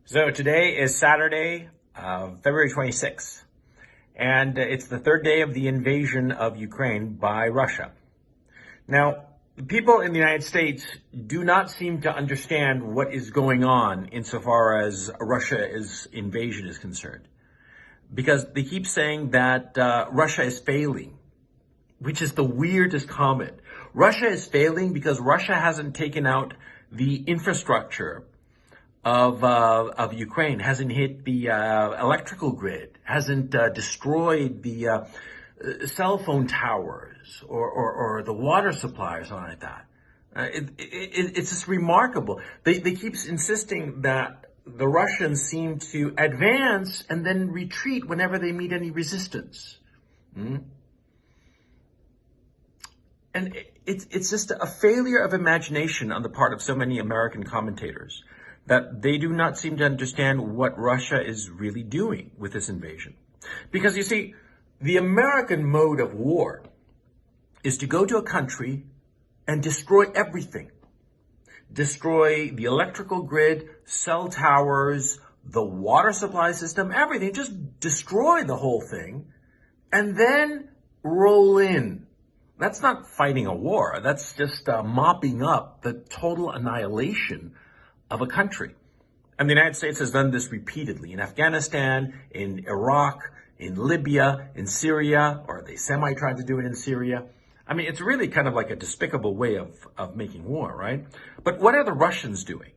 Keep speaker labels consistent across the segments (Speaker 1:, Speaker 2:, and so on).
Speaker 1: So today is Saturday, February 26th, and it's the third day of the invasion of Ukraine by Russia. Now, the people in the United States do not seem to understand what is going on insofar as Russia's invasion is concerned, because they keep saying that Russia is failing, which is the weirdest comment. Russia is failing because Russia hasn't taken out the infrastructure of Ukraine, hasn't hit the electrical grid, hasn't destroyed the cell phone towers or the water supply or something like that. It's just remarkable. They keep insisting that the Russians seem to advance and then retreat whenever they meet any resistance. And it's just a failure of imagination on the part of so many American commentators that they do not seem to understand what Russia is really doing with this invasion. Because you see, the American mode of war is to go to a country and destroy everything. Destroy the electrical grid, cell towers, the water supply system, everything. Just destroy the whole thing and then roll in. That's not fighting a war. That's just mopping up the total annihilation of a country. And the United States has done this repeatedly in Afghanistan, in Iraq, in Libya, in Syria, or they semi-tried to do it in Syria. I mean, it's really kind of like a despicable way of making war, right? But what are the Russians doing?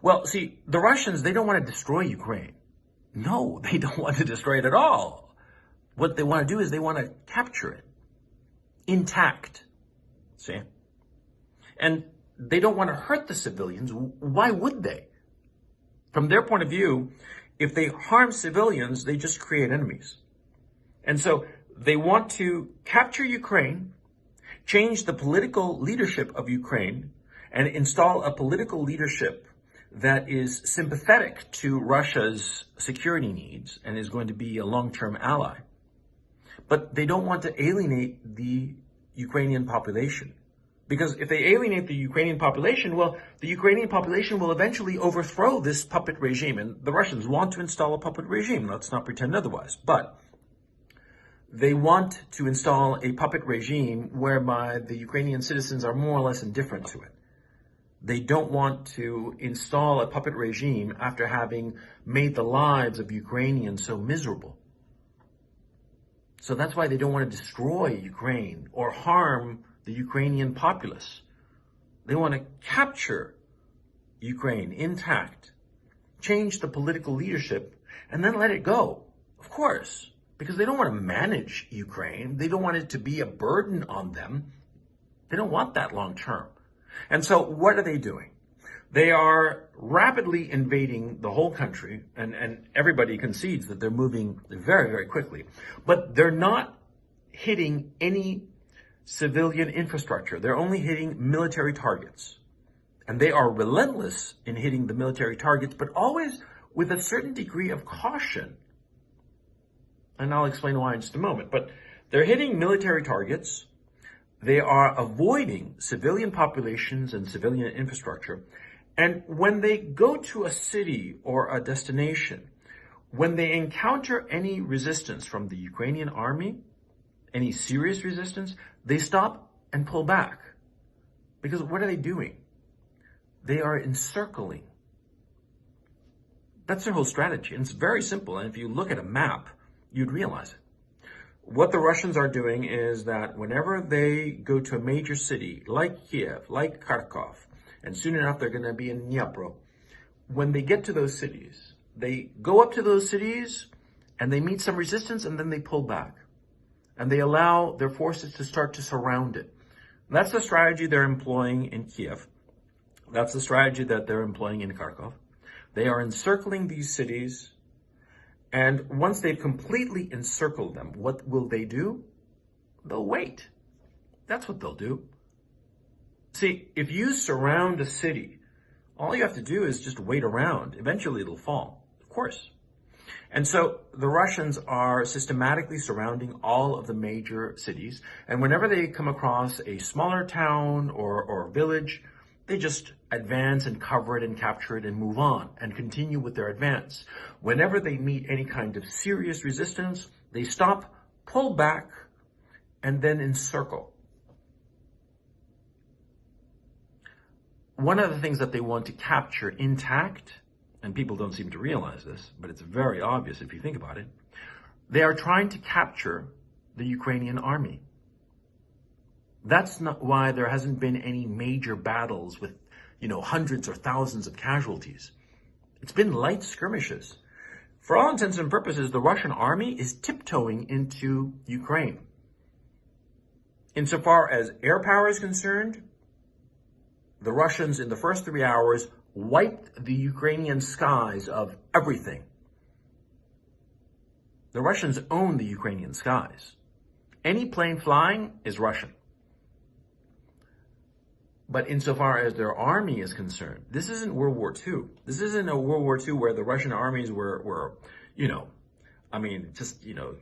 Speaker 1: Well, see, the Russians, they don't want to destroy Ukraine. No, they don't want to destroy it at all. What they want to do is they want to capture it intact. See? And they don't want to hurt the civilians. Why would they? From their point of view, if they harm civilians, they just create enemies. And so they want to capture Ukraine, change the political leadership of Ukraine, and install a political leadership that is sympathetic to Russia's security needs and is going to be a long-term ally. But they don't want to alienate the Ukrainian population. Because if they alienate the Ukrainian population, well, the Ukrainian population will eventually overthrow this puppet regime. And the Russians want to install a puppet regime. Let's not pretend otherwise. But they want to install a puppet regime whereby the Ukrainian citizens are more or less indifferent to it. They don't want to install a puppet regime after having made the lives of Ukrainians so miserable. So that's why they don't want to destroy Ukraine or harm the Ukrainian populace. They want to capture Ukraine intact, change the political leadership, and then let it go. Of course, because they don't want to manage Ukraine. They don't want it to be a burden on them. They don't want that long term. And so what are they doing? They are rapidly invading the whole country, and everybody concedes that they're moving very, very quickly. But they're not hitting any civilian infrastructure. They're only hitting military targets. And they are relentless in hitting the military targets, but always with a certain degree of caution. And I'll explain why in just a moment. But they're hitting military targets. They are avoiding civilian populations and civilian infrastructure. And when they go to a city or a destination, when they encounter any resistance from the Ukrainian army, any serious resistance, they stop and pull back. Because what are they doing? They are encircling. That's their whole strategy. And it's very simple. And if you look at a map, you'd realize it. What the Russians are doing is that whenever they go to a major city, like Kiev, like Kharkov, and soon enough they're going to be in Dnipro, when they get to those cities, they go up to those cities and they meet some resistance and then they pull back. And they allow their forces to start to surround it. That's the strategy they're employing in Kiev. That's the strategy that they're employing in Kharkov. They are encircling these cities. And once they've completely encircled them, what will they do? They'll wait. That's what they'll do. See, if you surround a city, all you have to do is just wait around. Eventually it'll fall, of course. And so the Russians are systematically surrounding all of the major cities. And whenever they come across a smaller town or village, They just advance and cover it and capture it and move on and continue with their advance. Whenever they meet any kind of serious resistance, they stop, pull back, and then encircle. One of the things that they want to capture intact, and people don't seem to realize this, but it's very obvious if you think about it, they are trying to capture the Ukrainian army. That's not why there hasn't been any major battles with, hundreds or thousands of casualties. It's been light skirmishes. For all intents and purposes, the Russian army is tiptoeing into Ukraine. Insofar as air power is concerned, the Russians in the first 3 hours wiped the Ukrainian skies of everything. The Russians own the Ukrainian skies. Any plane flying is Russian. But insofar as their army is concerned, this isn't World War II. This isn't a World War II where the Russian armies were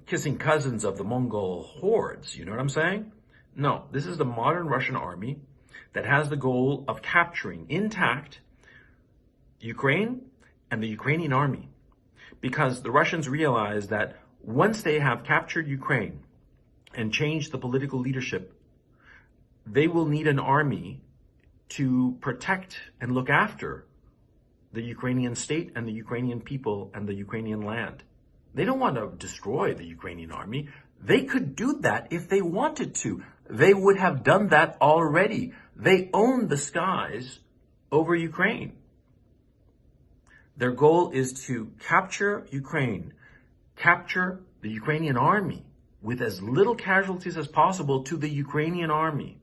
Speaker 1: kissing cousins of the Mongol hordes. You know what I'm saying? No, this is the modern Russian army that has the goal of capturing intact Ukraine and the Ukrainian army. Because the Russians realize that once they have captured Ukraine and changed the political leadership, they will need an army to protect and look after the Ukrainian state and the Ukrainian people and the Ukrainian land. They don't want to destroy the Ukrainian army. They could do that if they wanted to. They would have done that already. They own the skies over Ukraine. Their goal is to capture Ukraine, capture the Ukrainian army with as little casualties as possible to the Ukrainian army.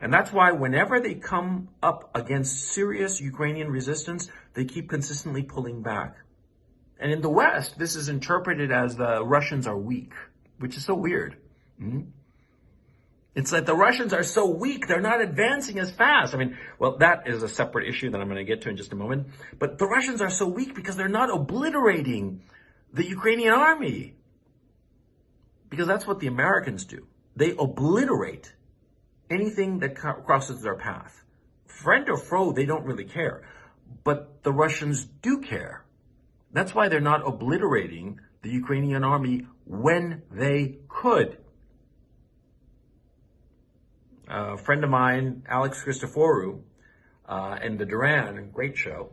Speaker 1: And that's why whenever they come up against serious Ukrainian resistance, they keep consistently pulling back. And in the West, this is interpreted as the Russians are weak, which is so weird. It's like the Russians are so weak, they're not advancing as fast. That is a separate issue that I'm going to get to in just a moment. But the Russians are so weak because they're not obliterating the Ukrainian army. Because that's what the Americans do. They obliterate anything that crosses their path. Friend or foe, they don't really care. But the Russians do care. That's why they're not obliterating the Ukrainian army when they could. A friend of mine, Alex Christoforou, in the Duran, great show,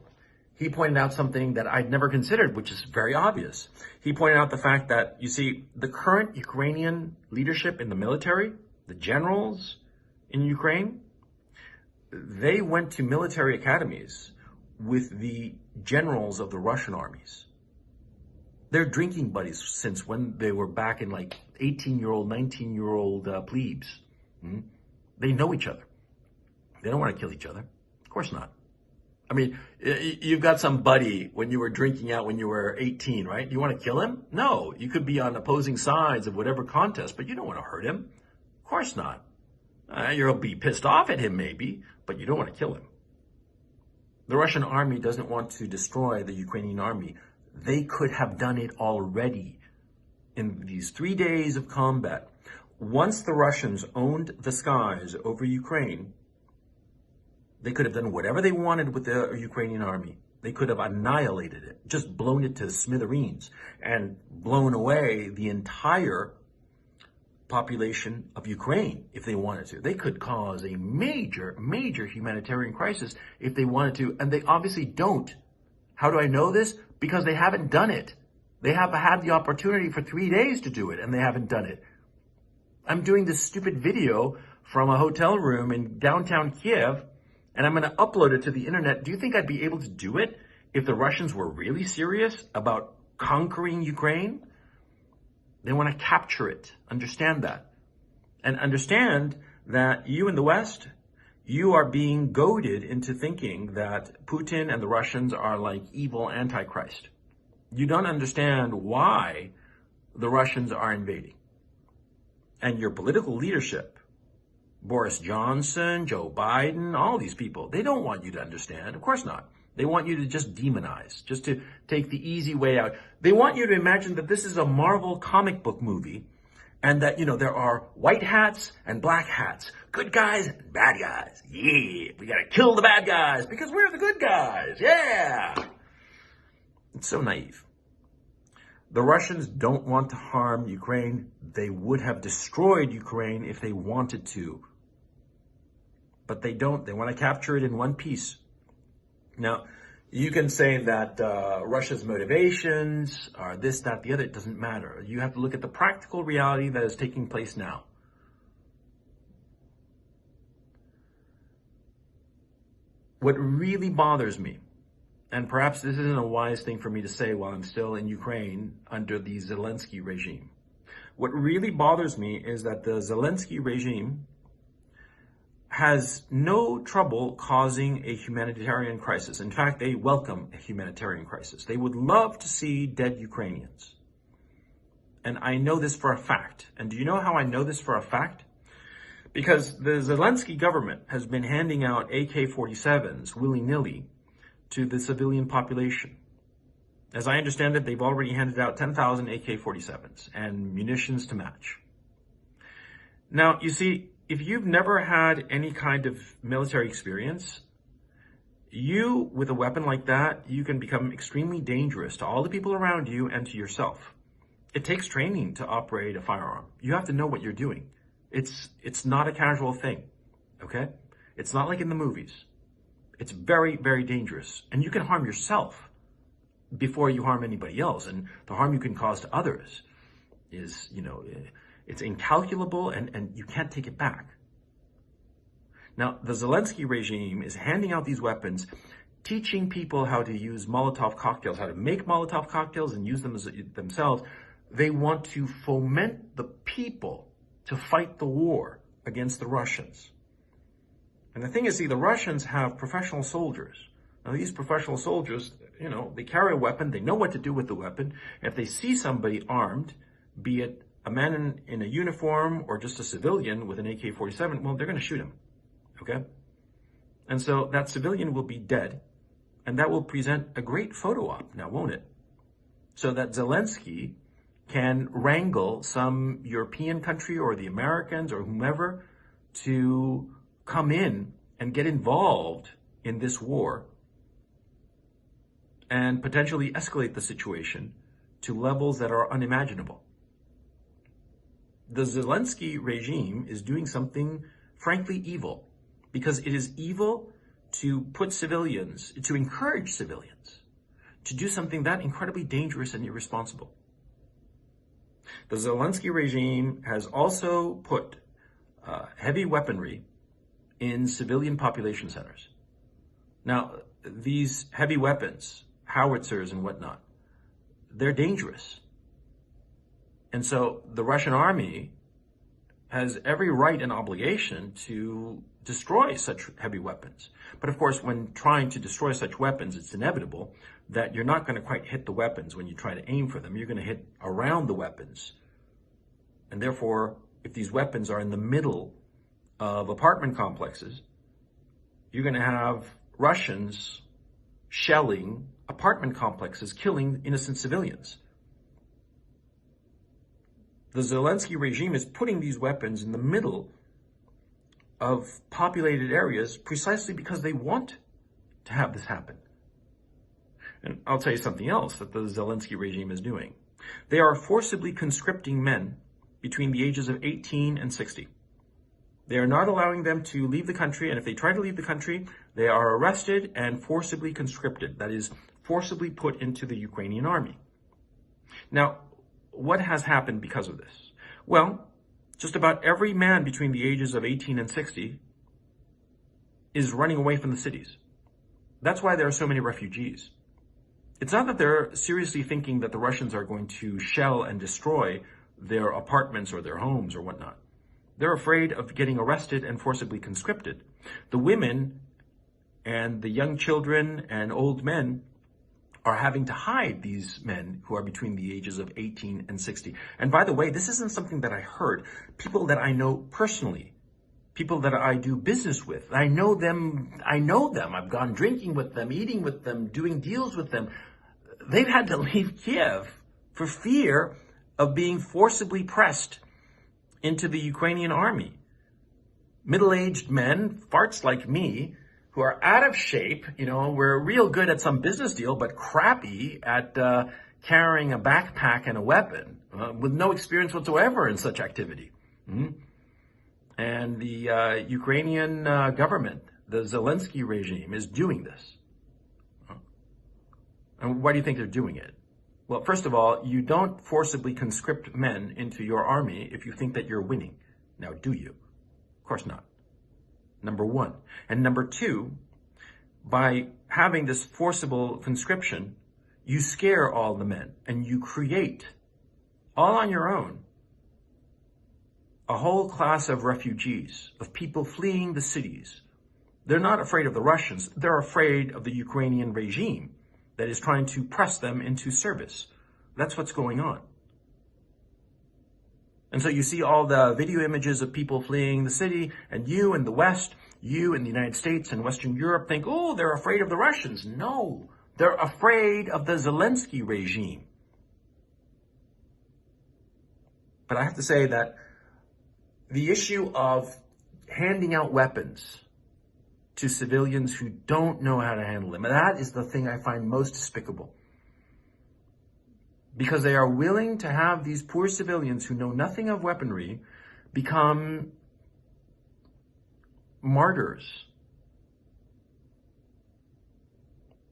Speaker 1: he pointed out something that I'd never considered, which is very obvious. He pointed out the fact that, you see, the current Ukrainian leadership in the military, the generals in Ukraine, they went to military academies with the generals of the Russian armies. They're drinking buddies since when they were back in 18-year-old, 19-year-old plebes. They know each other. They don't want to kill each other. Of course not. You've got some buddy when you were drinking out when you were 18, right? You want to kill him? No. You could be on opposing sides of whatever contest, but you don't want to hurt him. Of course not. You'll be pissed off at him maybe, but you don't want to kill him. The Russian army doesn't want to destroy the Ukrainian army. They could have done it already in these 3 days of combat. Once the Russians owned the skies over Ukraine, they could have done whatever they wanted with the Ukrainian army. They could have annihilated it, just blown it to smithereens, and blown away the entire population of Ukraine if they wanted to. They could cause a major, major humanitarian crisis if they wanted to, and they obviously don't. How do I know this? Because they haven't done it. They have had the opportunity for 3 days to do it, and they haven't done it. I'm doing this stupid video from a hotel room in downtown Kiev, and I'm going to upload it to the internet. Do you think I'd be able to do it if the Russians were really serious about conquering Ukraine? They want to capture it. Understand that. And understand that you in the West, you are being goaded into thinking that Putin and the Russians are like evil Antichrist. You don't understand why the Russians are invading. And your political leadership, Boris Johnson, Joe Biden, all these people, they don't want you to understand. Of course not. They want you to just demonize, just to take the easy way out. They want you to imagine that this is a Marvel comic book movie And that, there are white hats and black hats, good guys and bad guys. Yeah, we gotta kill the bad guys because we're the good guys. Yeah. It's so naive. The Russians don't want to harm Ukraine. They would have destroyed Ukraine if they wanted to. But they don't. They want to capture it in one piece. Now, you can say that Russia's motivations are this, that, the other. It doesn't matter. You have to look at the practical reality that is taking place now. What really bothers me, and perhaps this isn't a wise thing for me to say while I'm still in Ukraine under the Zelensky regime. What really bothers me is that the Zelensky regime has no trouble causing a humanitarian crisis. In fact, they welcome a humanitarian crisis. They would love to see dead Ukrainians. And I know this for a fact. And do you know how I know this for a fact? Because the Zelensky government has been handing out AK-47s willy-nilly to the civilian population. As I understand it, they've already handed out 10,000 AK-47s and munitions to match. Now, you see, if you've never had any kind of military experience, you, with a weapon like that, you can become extremely dangerous to all the people around you and to yourself. It takes training to operate a firearm. You have to know what you're doing. It's not a casual thing, okay? It's not like in the movies. It's very, very dangerous. And you can harm yourself before you harm anybody else. And the harm you can cause to others is, it's incalculable and you can't take it back. Now, the Zelensky regime is handing out these weapons, teaching people how to use Molotov cocktails, how to make Molotov cocktails and use them themselves. They want to foment the people to fight the war against the Russians. And the thing is, the Russians have professional soldiers. Now, these professional soldiers, they carry a weapon. They know what to do with the weapon. If they see somebody armed, be it a man in a uniform or just a civilian with an AK-47, well, they're going to shoot him, okay? And so that civilian will be dead, and that will present a great photo op, now won't it? So that Zelensky can wrangle some European country or the Americans or whomever to come in and get involved in this war and potentially escalate the situation to levels that are unimaginable. The Zelensky regime is doing something frankly evil, because it is evil to put civilians, to encourage civilians to do something that incredibly dangerous and irresponsible. The Zelensky regime has also put heavy weaponry in civilian population centers. Now, these heavy weapons, howitzers and whatnot, they're dangerous. And so the Russian army has every right and obligation to destroy such heavy weapons. But of course, when trying to destroy such weapons, it's inevitable that you're not going to quite hit the weapons when you try to aim for them. You're going to hit around the weapons. And therefore, if these weapons are in the middle of apartment complexes, you're going to have Russians shelling apartment complexes, killing innocent civilians. The Zelensky regime is putting these weapons in the middle of populated areas precisely because they want to have this happen. And I'll tell you something else that the Zelensky regime is doing. They are forcibly conscripting men between the ages of 18 and 60. They are not allowing them to leave the country, and if they try to leave the country, they are arrested and forcibly conscripted. That is, forcibly put into the Ukrainian army. Now, what has happened because of this? Well, just about every man between the ages of 18 and 60 is running away from the cities. That's why there are so many refugees. It's not that they're seriously thinking that the Russians are going to shell and destroy their apartments or their homes or whatnot. They're afraid of getting arrested and forcibly conscripted. The women and the young children and old men are having to hide these men who are between the ages of 18 and 60. And by the way, this isn't something that I heard. People that I know personally, people that I do business with, I know them. I've gone drinking with them, eating with them, doing deals with them. They've had to leave Kiev for fear of being forcibly pressed into the Ukrainian army. Middle-aged men, farts like me, who are out of shape, we're real good at some business deal, but crappy at carrying a backpack and a weapon, with no experience whatsoever in such activity. And the Ukrainian government, the Zelensky regime, is doing this. And why do you think they're doing it? Well, first of all, you don't forcibly conscript men into your army if you think that you're winning. Now, do you? Of course not. Number one. And number two, by having this forcible conscription, you scare all the men and you create, all on your own, a whole class of refugees, of people fleeing the cities. They're not afraid of the Russians. They're afraid of the Ukrainian regime that is trying to press them into service. That's what's going on. And so you see all the video images of people fleeing the city, and you in the West, you in the United States and Western Europe think, oh, they're afraid of the Russians. No, they're afraid of the Zelensky regime. But I have to say that the issue of handing out weapons to civilians who don't know how to handle them, that is the thing I find most despicable. Because they are willing to have these poor civilians who know nothing of weaponry become martyrs.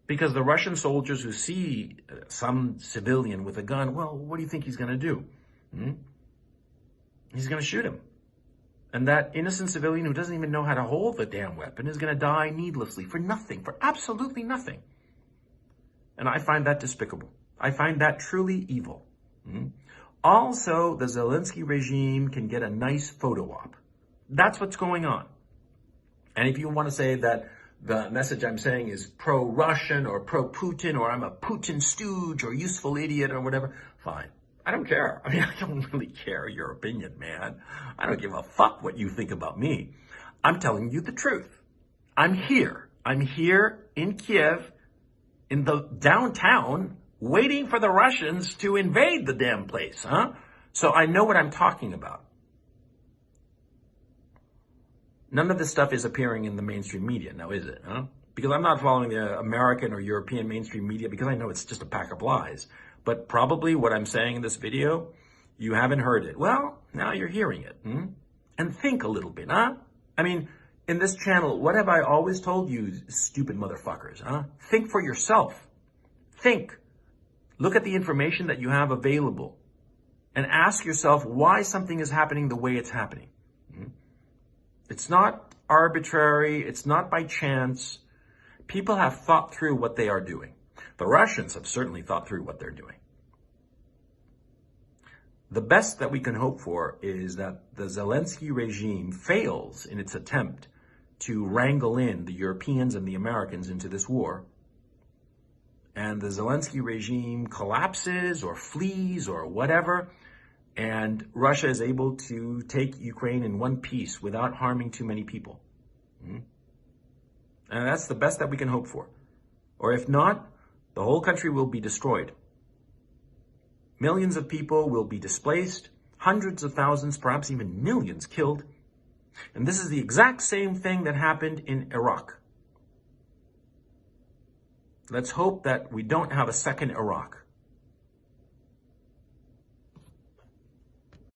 Speaker 1: Because the Russian soldiers who see some civilian with a gun, well, what do you think he's going to do? He's going to shoot him. And that innocent civilian who doesn't even know how to hold the damn weapon is going to die needlessly for nothing, for absolutely nothing. And I find that despicable. I find that truly evil. Also, the Zelensky regime can get a nice photo op. That's what's going on. And if you want to say that the message I'm saying is pro-Russian or pro-Putin, or I'm a Putin stooge or useful idiot or whatever, fine. I don't care. I mean, I don't really care your opinion, man. I don't give a fuck what you think about me. I'm telling you the truth. I'm here. I'm here in Kiev, in the downtown, waiting for the Russians to invade the damn place, So I know what I'm talking about. None of this stuff is appearing in the mainstream media now, is it? Because I'm not following the American or European mainstream media because I know it's just a pack of lies. But probably what I'm saying in this video, you haven't heard it. Well, now you're hearing it. And think a little bit, I mean, in this channel, what have I always told you, stupid motherfuckers, Think for yourself. Think. Look at the information that you have available and ask yourself why something is happening the way it's happening. It's not arbitrary. It's not by chance. People have thought through what they are doing. The Russians have certainly thought through what they're doing. The best that we can hope for is that the Zelensky regime fails in its attempt to wrangle in the Europeans and the Americans into this war, and the Zelensky regime collapses or flees or whatever, and Russia is able to take Ukraine in one piece without harming too many people. And that's the best that we can hope for. Or if not, the whole country will be destroyed. Millions of people will be displaced, hundreds of thousands, perhaps even millions killed. And this is the exact same thing that happened in Iraq. Let's hope that we don't have a second Iraq.